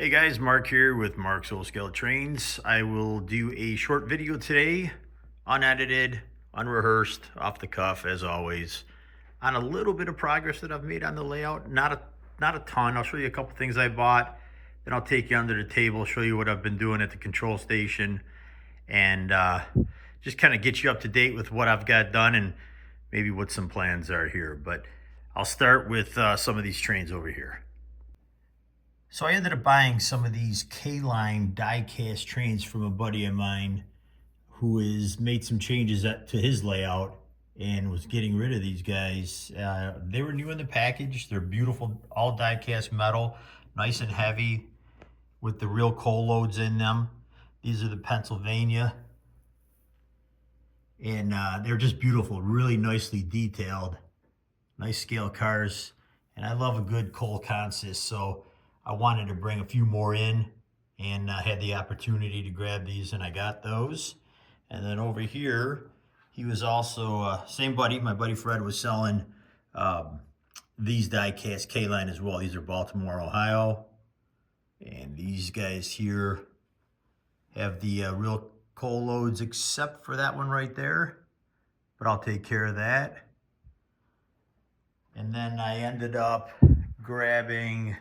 Hey guys, Mark here with Mark's Old Scale Trains. I will do a short video today, unedited, unrehearsed, off the cuff as always, on a little bit of progress that I've made on the layout. Not a ton. I'll show you a couple things I bought, then I'll take you under the table, show you what I've been doing at the control station, and just kind of get you up to date with what I've got done and maybe what some plans are here. But I'll start with some of these trains over here. So I ended up buying some of these K-Line die-cast trains from a buddy of mine who has made some changes to his layout and was getting rid of these guys. They were new in the package. They're beautiful, all die-cast metal, nice and heavy with the real coal loads in them. These are the Pennsylvania. And they're just beautiful, really nicely detailed. Nice scale cars. And I love a good coal consist, so I wanted to bring a few more in and had the opportunity to grab these, and I got those. And then over here, he was also, same buddy, my buddy Fred was selling these die-cast K-Line as well. These are Baltimore, Ohio. And these guys here have the real coal loads except for that one right there. But I'll take care of that. And then I ended up grabbing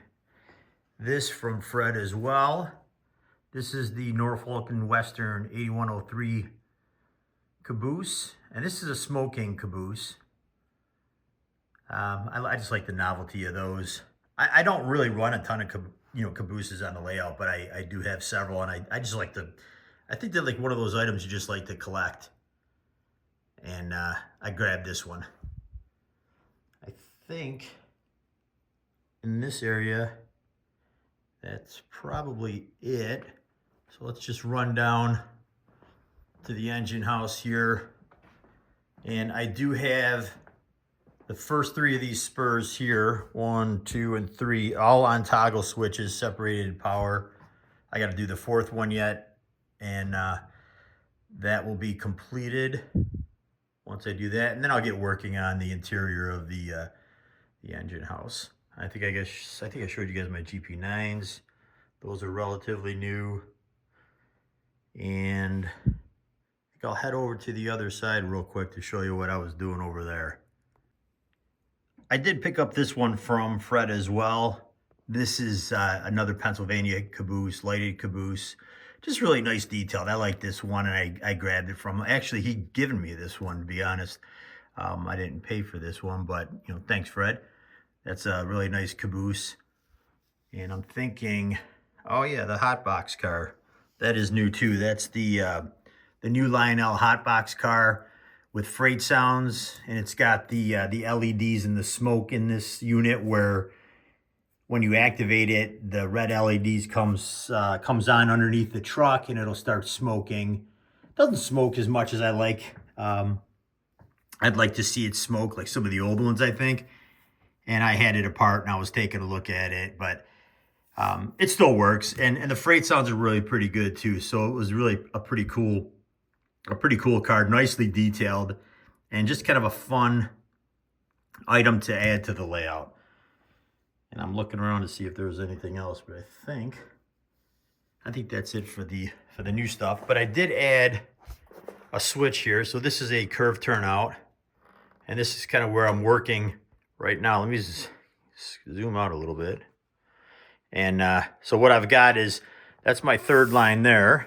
this from Fred as well. This is the Norfolk and Western 8103 caboose, and this is a smoking caboose. I just like the novelty of those. I don't really run a ton of cabooses on the layout, but I do have several, and I just like I think they're like one of those items you just like to collect. And I grabbed this one. I think in this area, that's probably it. So let's just run down to the engine house here. And I do have the first three of these spurs here, 1, 2, and 3, all on toggle switches, separated power. I got to do the fourth one yet, and that will be completed once I do that. And then I'll get working on the interior of the engine house. I think I showed you guys my GP9s. Those are relatively new. And I think I'll head over to the other side real quick to show you what I was doing over there. I did pick up this one from Fred as well. This is another Pennsylvania caboose, lighted caboose. Just really nice detailed. I like this one, and I grabbed it from, actually, he'd given me this one, to be honest. I didn't pay for this one, but, thanks, Fred. That's a really nice caboose. And I'm thinking, oh yeah, the hotbox car. That is new too. That's the new Lionel hotbox car with freight sounds, and it's got the LEDs and the smoke in this unit where when you activate it, the red LEDs comes on underneath the truck and it'll start smoking. It doesn't smoke as much as I like. I'd like to see it smoke like some of the old ones, I think. And I had it apart and I was taking a look at it, but it still works. And the freight sounds are really pretty good too. So it was really a pretty cool card, nicely detailed, and just kind of a fun item to add to the layout. And I'm looking around to see if there's anything else, but I think that's it for the new stuff. But I did add a switch here. So this is a curved turnout, and this is kind of where I'm working right now. Let me just zoom out a little bit. And so what I've got is, that's my third line there.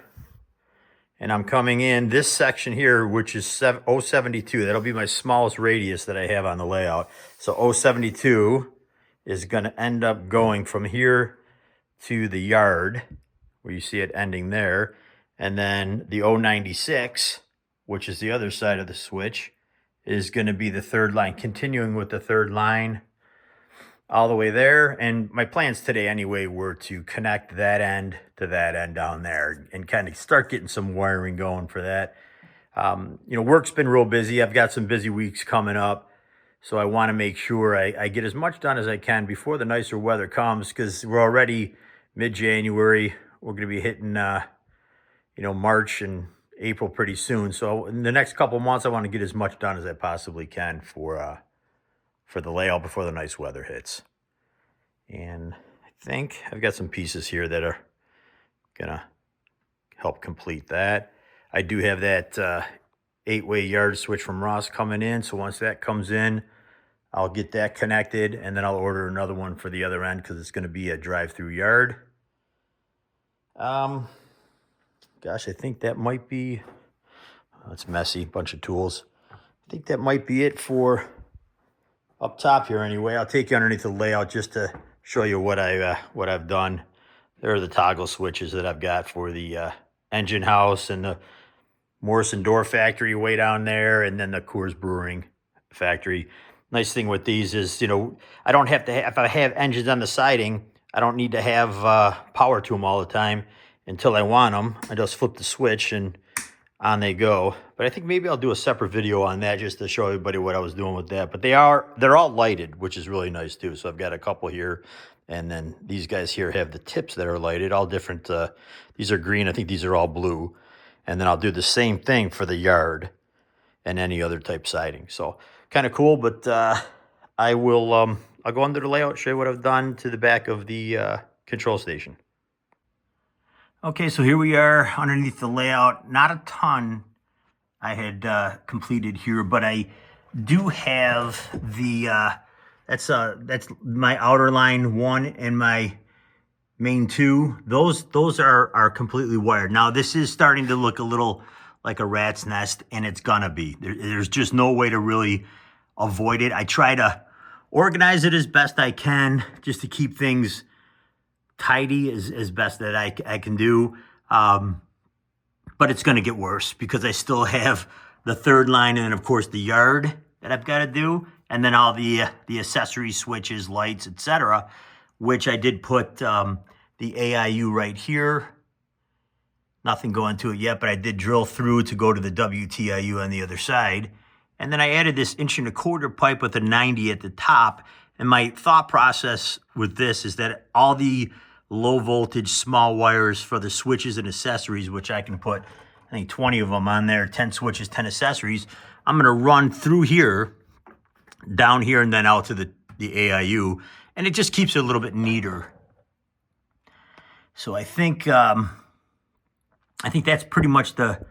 And I'm coming in this section here, which is 072. That'll be my smallest radius that I have on the layout. So 072 is going to end up going from here to the yard, where you see it ending there. And then the 096, which is the other side of the switch, is going to be the third line, continuing with the third line all the way there. And my plans today anyway were to connect that end to that end down there and kind of start getting some wiring going for that. Work's been real busy. I've got some busy weeks coming up, so I want to make sure I get as much done as I can before the nicer weather comes, because we're already mid-January. We're going to be hitting March and April pretty soon. So in the next couple months, I want to get as much done as I possibly can for the layout before the nice weather hits. And I think I've got some pieces here that are gonna help complete that. I do have that 8-way yard switch from Ross coming in. So once that comes in, I'll get that connected, and then I'll order another one for the other end because it's going to be a drive-through yard. Gosh, I think that might be, it's messy, bunch of tools. I think that might be it for up top here anyway. I'll take you underneath the layout just to show you what I've done. There are the toggle switches that I've got for the engine house and the Morrison Door Factory way down there, and then the Coors Brewing Factory. Nice thing with these is, you know, I don't have to have, if I have engines on the siding, I don't need to have power to them all the time until I want them. I just flip the switch and on they go. But I think maybe I'll do a separate video on that just to show everybody what I was doing with that. But they're all lighted, which is really nice too. So I've got a couple here, and then these guys here have the tips that are lighted, all different. These are green. I think these are all blue. And then I'll do the same thing for the yard and any other type siding. So kind of cool, but I will, I'll go under the layout, show you what I've done to the back of the control station. Okay, so here we are underneath the layout. Not a ton I had completed here, but I do have the, that's my outer line 1 and my main 2. Those are completely wired. Now this is starting to look a little like a rat's nest, and it's gonna be. There's just no way to really avoid it. I try to organize it as best I can just to keep things tidy as best that I can do. But it's gonna get worse because I still have the third line, and then of course the yard that I've got to do, and then all the accessory switches, lights, etc., which I did put the AIU right here. Nothing going to it yet, but I did drill through to go to the WTIU on the other side. And then I added this 1.25" pipe with a 90 at the top. And my thought process with this is that all the low voltage small wires for the switches and accessories, which I can put, I think 20 of them on there, 10 switches, 10 accessories, I'm gonna run through here, down here, and then out to the AIU. And it just keeps it a little bit neater. So I think that's pretty much the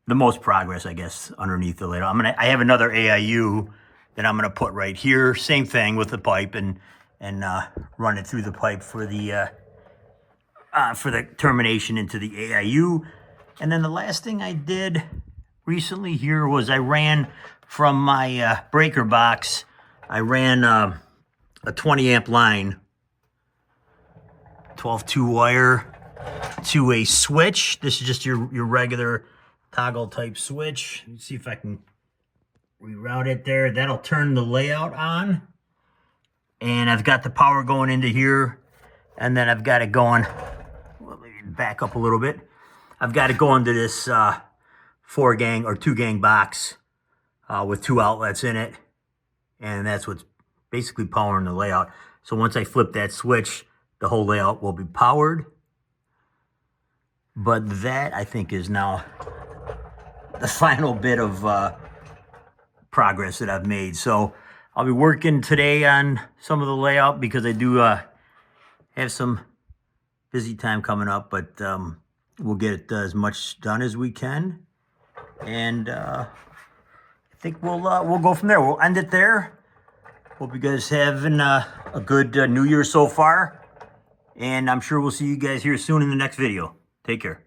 most progress, I guess, underneath the layout. I have another AIU that I'm gonna put right here. Same thing with the pipe, and run it through the pipe for the termination into the AIU. And then the last thing I did recently here was I ran from my breaker box. I ran a 20 amp line, 12-2 wire, to a switch. This is just your regular toggle type switch. Let's see if I can reroute it there. That'll turn the layout on. And I've got the power going into here. And then I've got it going, well, let me back up a little bit. I've got it going to this 4-gang or 2-gang box with 2 outlets in it. And that's what's basically powering the layout. So once I flip that switch, the whole layout will be powered. But that, I think, is now the final bit of progress that I've made. So I'll be working today on some of the layout because I do have some busy time coming up, but we'll get as much done as we can. And I think we'll go from there. We'll end it there. Hope you guys having a good New Year so far. And I'm sure we'll see you guys here soon in the next video. Take care.